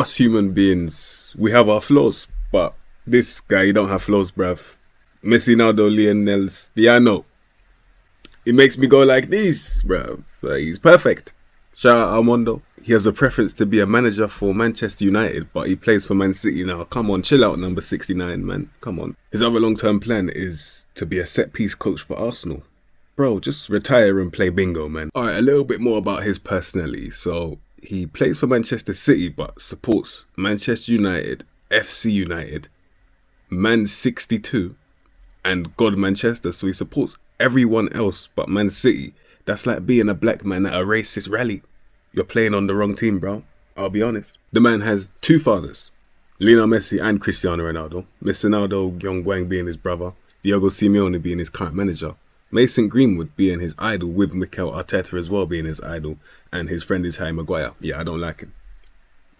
us human beings, we have our flaws, but this guy, he don't have flaws, bruv. Messi, Ronaldo, Lionel, Diano. It makes me go like this, bruv. He's perfect. Shout out Armando. He has a preference to be a manager for Manchester United, but he plays for Man City now. Come on, chill out, number 69, man. Come on. His other long-term plan is to be a set-piece coach for Arsenal. Bro, just retire and play bingo, man. Alright, a little bit more about his personality. So, he plays for Manchester City, but supports Manchester United, FC United, Man 62, and God Manchester. So he supports everyone else but Man City. That's like being a black man at a racist rally. You're playing on the wrong team, bro. I'll be honest. The man has two fathers, Lionel Messi and Cristiano Ronaldo. Mr. Ronaldo, Young Guang being his brother, Diego Simeone being his current manager, Mason Greenwood being his idol, with Mikel Arteta as well being his idol, and his friend is Harry Maguire. Yeah, I don't like him.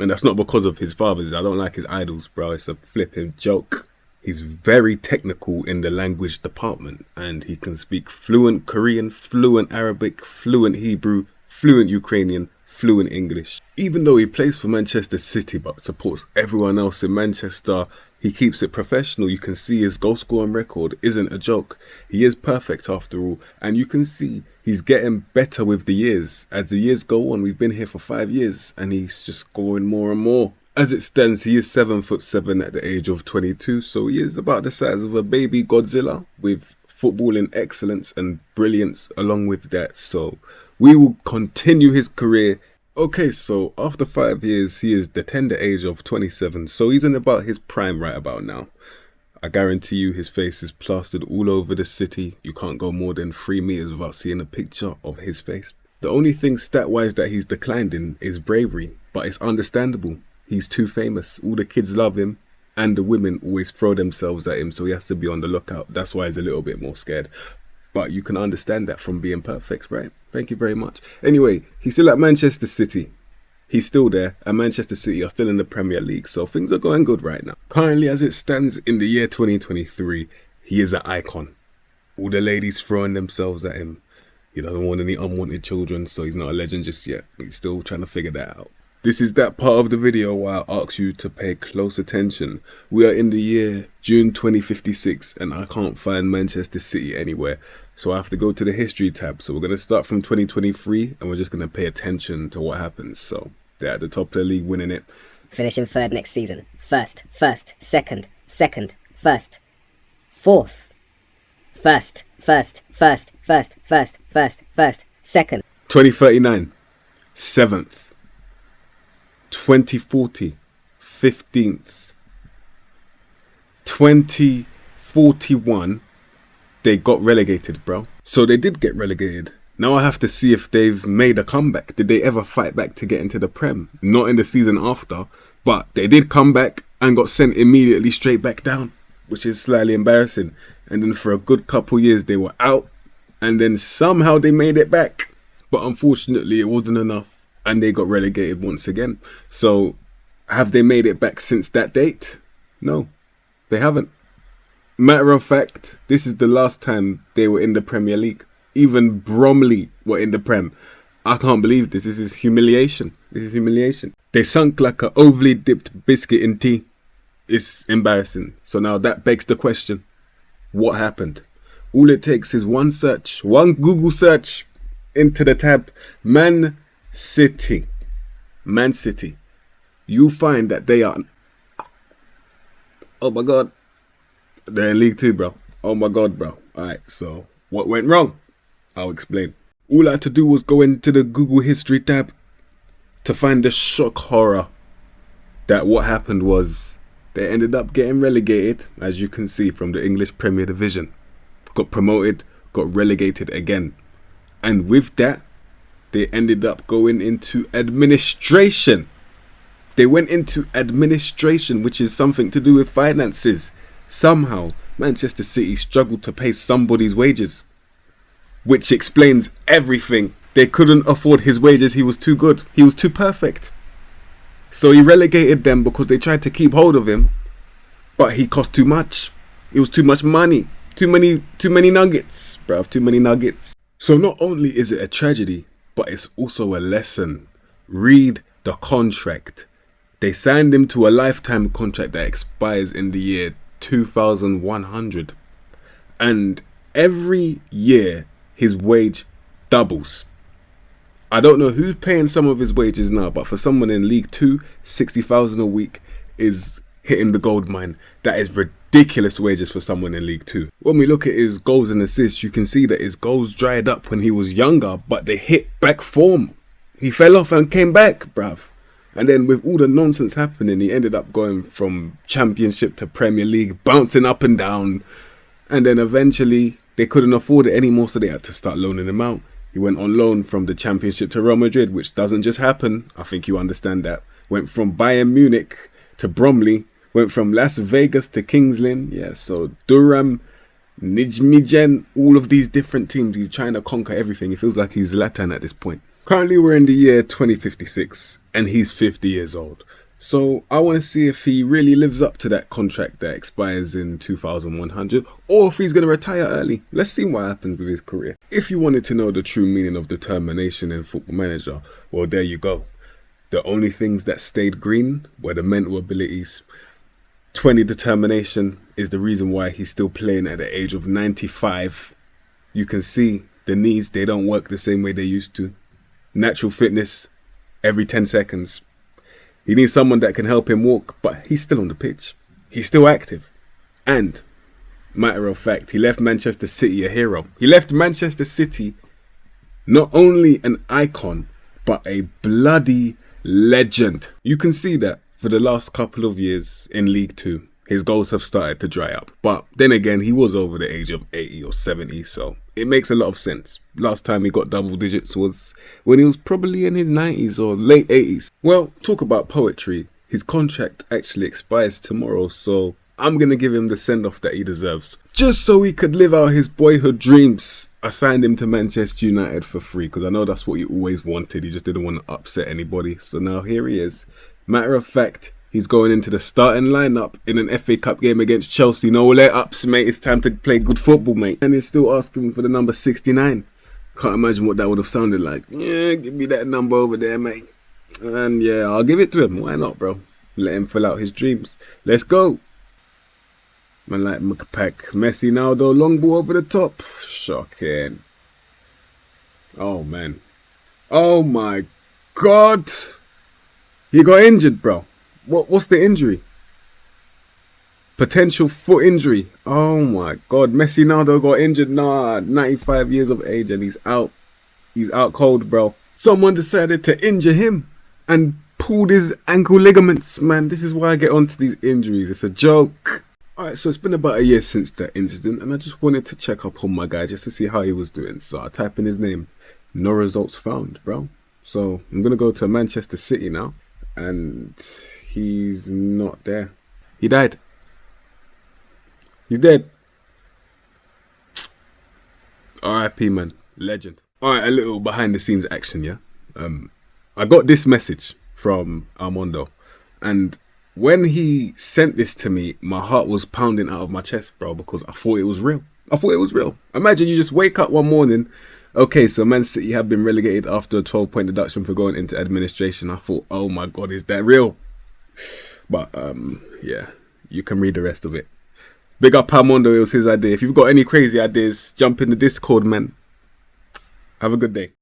And that's not because of his fathers. I don't like his idols, bro. It's a flipping joke. He's very technical in the language department, and he can speak fluent Korean, fluent Arabic, fluent Hebrew, fluent Ukrainian, fluent English. Even though he plays for Manchester City but supports everyone else in Manchester, he keeps it professional. You can see his goal scoring record isn't a joke. He is perfect after all, and you can see he's getting better with the years. As the years go on, we've been here for 5 years and he's just scoring more and more. As it stands, he is 7'7" at the age of 22, so he is about the size of a baby Godzilla, with footballing excellence and brilliance along with that. So we will continue his career. Okay, so after 5 years, he is the tender age of 27, so he's in about his prime right about now. I guarantee you his face is plastered all over the city. You can't go more than 3 meters without seeing a picture of his face. The only thing stat-wise that he's declined in is bravery, but it's understandable. He's too famous. All the kids love him, and the women always throw themselves at him, so he has to be on the lookout. That's why he's a little bit more scared. But you can understand that from being perfect, right? Thank you very much. Anyway, he's still at Manchester City. He's still there, and Manchester City are still in the Premier League, so things are going good right now. Currently, as it stands in the year 2023, he is an icon. All the ladies throwing themselves at him. He doesn't want any unwanted children, so he's not a legend just yet. He's still trying to figure that out. This is that part of the video where I ask you to pay close attention. We are in the year June 2056 and I can't find Manchester City anywhere. So I have to go to the history tab. So we're going to start from 2023 and we're just going to pay attention to what happens. So they're at the top of the league winning it. Finishing third next season. First, second, first, fourth. First, second. 2039, 7th. 2040, 15th. 2041, they got relegated, bro. So they did get relegated. Now I have to see if they've made a comeback. Did they ever fight back to get into the Prem? Not in the season after, but they did come back and got sent immediately straight back down, which is slightly embarrassing. And then for a good couple years they were out, and then somehow they made it back. But unfortunately it wasn't enough. And they got relegated once again. So, have they made it back since that date? No, they haven't. Matter of fact, this is the last time they were in the Premier League. Even Bromley were in the Prem. I can't believe this. This is humiliation. This is humiliation. They sunk like an overly dipped biscuit in tea. It's embarrassing. So now that begs the question. What happened? All it takes is one search, one Google search into the tab Man City. You find that they are, oh my god, they're in League 2, bro. Oh my god, bro. Alright, so what went wrong? I'll explain. All I had to do was go into the Google History tab to find the shock horror that what happened was they ended up getting relegated, as you can see, from the English Premier Division. Got promoted, got relegated again. And with that, they ended up going into administration. They went into administration, which is something to do with finances. Somehow, Manchester City struggled to pay somebody's wages, which explains everything. They couldn't afford his wages. He was too good. He was too perfect. So he relegated them because they tried to keep hold of him, but he cost too much. It was too much money. Too many nuggets, bruv. Too many nuggets. So not only is it a tragedy, but it's also a lesson. Read the contract. They signed him to a lifetime contract that expires in the year 2100. And every year his wage doubles. I don't know who's paying some of his wages now, but for someone in League 2, 60,000 a week is hitting the gold mine. That is ridiculous wages for someone in League 2. When we look at his goals and assists, you can see that his goals dried up when he was younger, but they hit back form. He fell off and came back, bruv. And then with all the nonsense happening, he ended up going from Championship to Premier League, bouncing up and down. And then eventually they couldn't afford it anymore, so they had to start loaning him out. He went on loan from the Championship to Real Madrid, which doesn't just happen. I think you understand that. Went from Bayern Munich to Bromley. Went from Las Vegas to Kings Lynn. Yeah, so Durham, Nijmegen, all of these different teams. He's trying to conquer everything. It feels like he's Zlatan at this point. Currently, we're in the year 2056, and he's 50 years old. So I want to see if he really lives up to that contract that expires in 2100, or if he's going to retire early. Let's see what happens with his career. If you wanted to know the true meaning of determination in Football Manager, well, there you go. The only things that stayed green were the mental abilities. 20 determination is the reason why he's still playing at the age of 95. You can see the knees, they don't work the same way they used to. Natural fitness, every 10 seconds. He needs someone that can help him walk, but he's still on the pitch. He's still active. And, matter of fact, he left Manchester City a hero. He left Manchester City not only an icon, but a bloody legend. You can see that for the last couple of years in League 2, his goals have started to dry up. But then again, he was over the age of 80 or 70, so it makes a lot of sense. Last time he got double digits was when he was probably in his 90s or late 80s. Well, talk about poetry. His contract actually expires tomorrow, so I'm going to give him the send-off that he deserves. Just so he could live out his boyhood dreams. I signed him to Manchester United for free because I know that's what you always wanted. He just didn't want to upset anybody. So now here he is. Matter of fact, he's going into the starting lineup in an FA Cup game against Chelsea. No let-ups, mate. It's time to play good football, mate. And he's still asking for the number 69. Can't imagine what that would have sounded like. Yeah, give me that number over there, mate. And yeah, I'll give it to him. Why not, bro? Let him fill out his dreams. Let's go. Man like McPack. Messi now, though. Long ball over the top. Shocking. Oh, man. Oh, my God. He got injured, bro. What's the injury? Potential foot injury. Oh my God. Messi now though got injured. 95 years of age and he's out. He's out cold, bro. Someone decided to injure him and pulled his ankle ligaments. Man, this is why I get onto these injuries. It's a joke. Alright, so it's been about a year since that incident and I just wanted to check up on my guy just to see how he was doing. So I type in his name. No results found, bro. So I'm going to go to Manchester City now. And he's not there. He died. He's dead. R.I.P. man. Legend. Alright, a little behind the scenes action, yeah? I got this message from Armando. And when he sent this to me, my heart was pounding out of my chest, bro, because I thought it was real. I thought it was real. Imagine you just wake up one morning. Okay, so Man City have been relegated after a 12-point deduction for going into administration. I thought, oh my God, is that real? But, yeah, you can read the rest of it. Big up Armando, it was his idea. If you've got any crazy ideas, jump in the Discord, man. Have a good day.